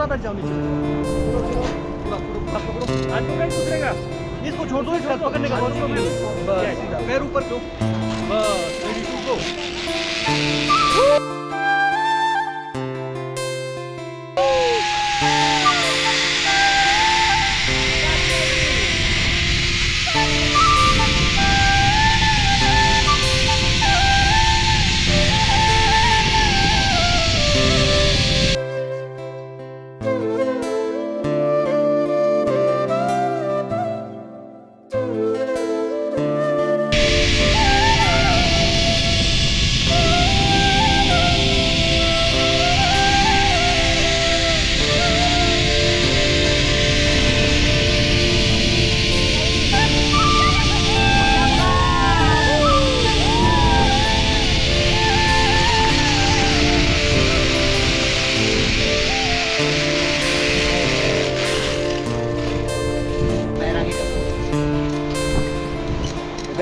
पूरा बैठ जाओ नीचे, पूरा पूरा पूरा हाथ पकड़ उतरेगा, इसको छोड़ दो, इसका पकड़ने का बहुत जरूरी है। बस पैर ऊपर दो, बस रेडी टू गो।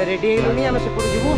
रेडी ହେଇଗଲୁଣି ଆମେ ସେପଟୁ ଯିବୁ।